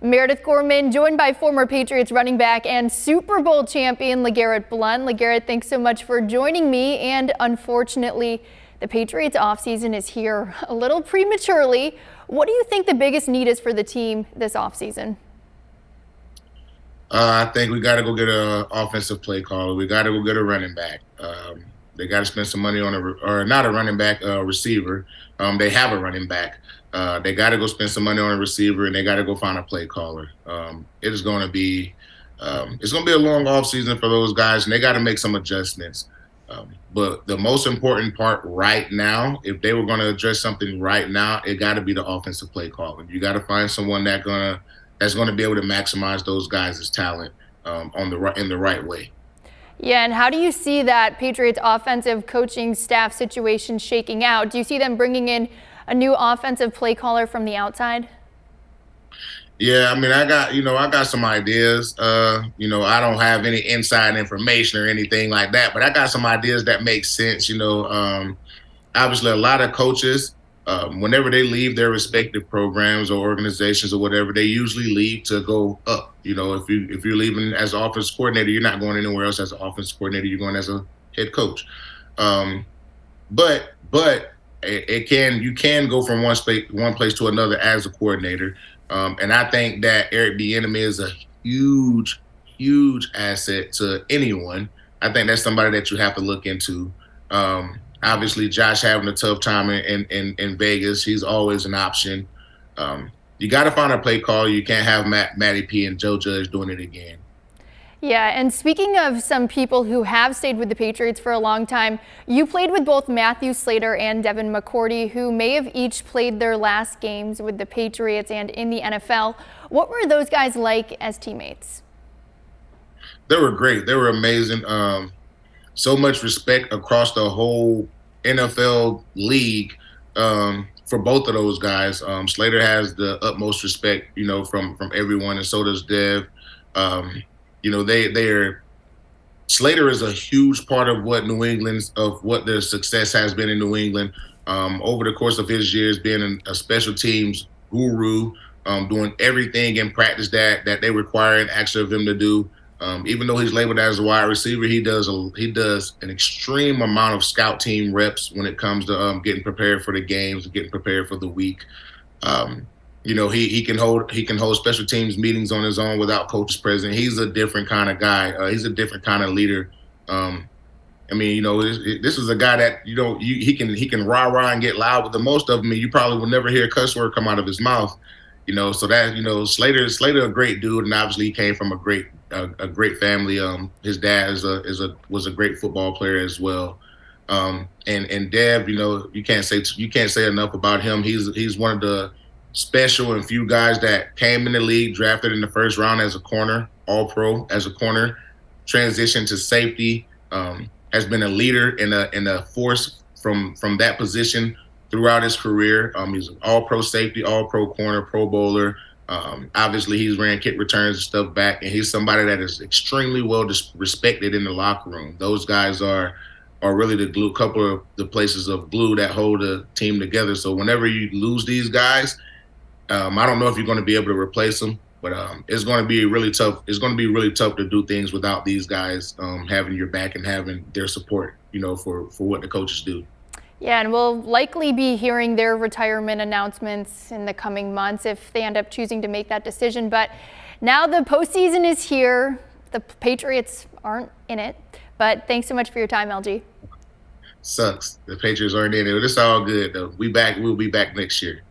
Meredith Gorman, joined by former Patriots running back and Super Bowl champion LeGarrette Blount. LeGarrette, thanks so much for joining me. And unfortunately, the Patriots offseason is here a little prematurely. What do you think the biggest need is for the team this offseason? I think we got to go get an offensive play caller. We got to go get a running back. They got to spend some money on not a running back, receiver. They have a running back. They got to go spend some money on a receiver, and they got to go find a play caller. It is going to be, it's going to be a long off season for those guys, and they got to make some adjustments. But the most important part right now, if they were going to address something right now, it got to be the offensive play caller. You got to find someone that's going to be able to maximize those guys' talent in the right way. Yeah, and how do you see that Patriots offensive coaching staff situation shaking out? Do you see them bringing in a new offensive play caller from the outside? Yeah, I mean, I got some ideas. I don't have any inside information or anything like that, but I got some ideas that make sense. Obviously, a lot of coaches, whenever they leave their respective programs or organizations or whatever, they usually leave to go up. If you're leaving as an offense coordinator, you're not going anywhere else as an offense coordinator. You're going as a head coach. But you can go from one place to another as a coordinator. And I think that Eric Bieniemy is a huge, huge asset to anyone. I think that's somebody that you have to look into. Obviously, Josh having a tough time in Vegas. He's always an option. You got to find a play caller. You can't have Matty P and Joe Judge doing it again. Yeah, and speaking of some people who have stayed with the Patriots for a long time, you played with both Matthew Slater and Devin McCourty, who may have each played their last games with the Patriots and in the NFL. What were those guys like as teammates? They were great. They were amazing. So much respect across the whole NFL league for both of those guys. Slater has the utmost respect, from everyone, and so does Dev. Slater is a huge part of what their success has been in New England over the course of his years, being a special teams guru, doing everything in practice that they require and ask of him to do. Even though he's labeled as a wide receiver, he does an extreme amount of scout team reps when it comes to getting prepared for the games, getting prepared for the week. He can hold special teams meetings on his own without coaches present. He's a different kind of guy. He's a different kind of leader. This is a guy that he can rah and get loud with the most of them, and you probably will never hear a cuss word come out of his mouth. So that Slater a great dude, and obviously he came from a great family. His dad was a great football player as well. And Dev, you can't say enough about him. He's one of the special and few guys that came in the league, drafted in the first round as a corner, all pro as a corner, transitioned to safety, has been a leader and a force from that position throughout his career. He's an all pro safety, all pro corner, pro bowler. Obviously he's ran kick returns and stuff back, and he's somebody that is extremely well respected in the locker room. Those guys are really the glue, couple of the places of glue that hold a team together. So whenever you lose these guys, I don't know if you're going to be able to replace them, but it's going to be really tough. It's going to be really tough to do things without these guys having your back and having their support, for what the coaches do. Yeah, and we'll likely be hearing their retirement announcements in the coming months if they end up choosing to make that decision. But now the postseason is here. The Patriots aren't in it. But thanks so much for your time, LG. Sucks. The Patriots aren't in it. But it's all good, though. We'll be back next year.